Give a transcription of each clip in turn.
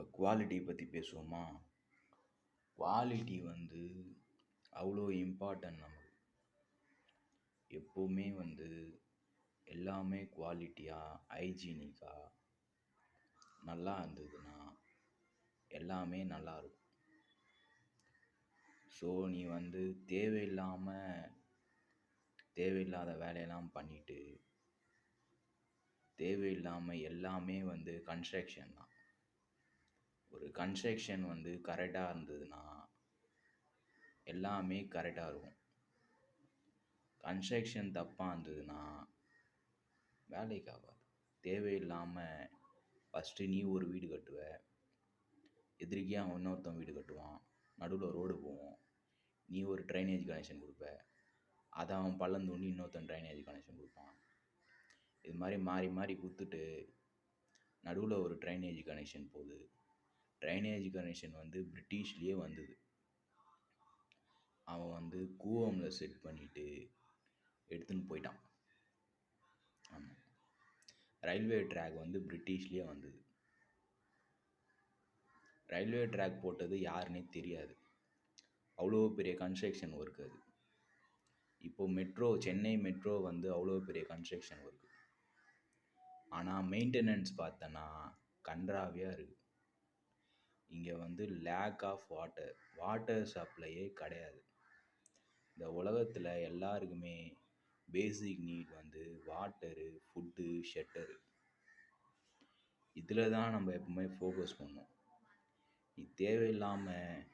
இப்போ குவாலிட்டி பற்றி பேசுவோமா? குவாலிட்டி அவ்வளோ இம்பார்ட்டன்ட் நமக்கு. எப்போவுமே எல்லாமே குவாலிட்டியாக ஹைஜீனிக்காக நல்லா இருந்ததுன்னா எல்லாமே நல்லாயிருக்கும். ஸோ நீ தேவையில்லாத வேலையெல்லாம் பண்ணிவிட்டு தேவையில்லாமல் எல்லாமே கன்ஸ்ட்ரக்ஷன் தான். ஒரு கன்ஸ்ட்ரக்ஷன் கரெக்டாக இருந்ததுன்னா எல்லாமே கரெக்டாக இருக்கும். கன்ஸ்ட்ரக்ஷன் தப்பாக இருந்ததுன்னா வேலைக்கு ஆகாது. தேவையில்லாமல் ஃபஸ்ட்டு நீ ஒரு வீடு கட்டுவ, எதிரிக்கே அவன் இன்னொருத்தன் வீடு கட்டுவான், நடுவில் ரோடு போவோம், நீ ஒரு ட்ரைனேஜ் கனெக்ஷன் கொடுப்ப, அதை அவன் பள்ளம் தோண்டி இன்னொருத்தன் ட்ரைனேஜ் கனெக்ஷன் கொடுப்பான். இது மாதிரி மாறி மாறி கொடுத்துட்டு நடுவில் ஒரு ட்ரைனேஜ் கனெக்ஷன் போகுது. ட்ரைனேஜ் கனெக்ஷன் பிரிட்டிஷ்லேயே வந்தது. அவன் கூவமில் செட் பண்ணிவிட்டு எடுத்துன்னு போயிட்டான். ஆமாம், ரயில்வே ட்ராக் பிரிட்டிஷ்லேயே வந்தது. ரயில்வே ட்ராக் போட்டது யாருன்னே தெரியாது. அவ்வளோ பெரிய கன்ஸ்ட்ரக்ஷன் ஒர்க் அது. இப்போது சென்னை மெட்ரோ அவ்வளோ பெரிய கன்ஸ்ட்ரக்ஷன் ஒர்க்கு. ஆனால் மெயின்டெனன்ஸ் பார்த்தோன்னா கன்றாவியாக இருக்குது. இங்கே லேக் ஆஃப் வாட்டர் சப்ளையே கிடையாது. இந்த உலகத்தில் எல்லாருக்குமே பேசிக் நீட் வாட்டரு, ஃபுட்டு, ஷெல்டரு. இதில் தான் நம்ம எப்பவுமே ஃபோக்கஸ் பண்ணணும். நீ தேவையில்லாமல்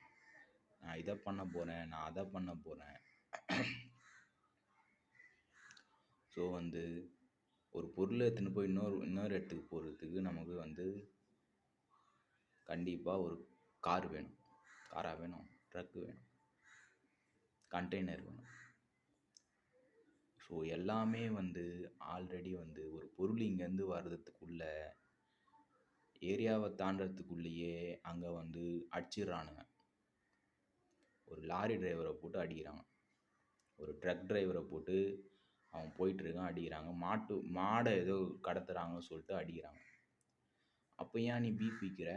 நான் இதை பண்ண போகிறேன், நான் அதை பண்ண போகிறேன். ஸோ ஒரு பொருளை எடுத்துன்னு போய் இன்னொரு இடத்துக்கு போகிறதுக்கு நமக்கு கண்டிப்பாக ஒரு கார் வேணும், காராக வேணும், ட்ரக்கு வேணும், கண்டெய்னர் வேணும். ஸோ எல்லாமே ஆல்ரெடி ஒரு பொருள் இங்கேருந்து வர்றதுக்குள்ள ஏரியாவை தாண்டறதுக்குள்ளேயே அங்கே அடிச்சிடுறானுங்க. ஒரு லாரி டிரைவரை போட்டு அடிக்கிறாங்க, ஒரு ட்ரக் டிரைவரை போட்டு அவன் போயிட்டுருக்கான் அடிக்கிறாங்க, மாடை ஏதோ கடத்துறாங்கன்னு சொல்லிட்டு அடிக்கிறாங்க. அப்போ ஏன் நீ பீஃப் விற்கிற?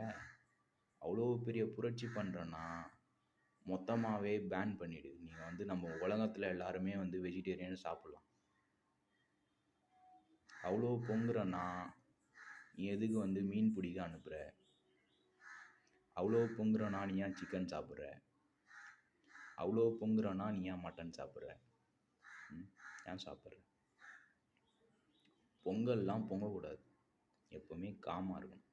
அவ்வளோ பெரிய புரட்சி பண்ணுறன்னா மொத்தமாகவே பேன் பண்ணிவிடு. நீங்கள் நம்ம உலகத்தில் எல்லாருமே வெஜிடேரியன் சாப்பிட்லாம். அவ்வளோ பொங்குறன்னா நீ எதுக்கு மீன் பிடிக்க அனுப்புகிற? அவ்வளோ பொங்குறன்னா நீ ஏன் சிக்கன் சாப்பிட்ற? அவ்வளோ பொங்குறன்னா நீ ஏன் மட்டன் சாப்பிட்ற? ஏன் சாப்பிட்ற? பொங்கல்லாம் பொங்கக்கூடாது. எப்போவுமே காமாக இருக்கணும்.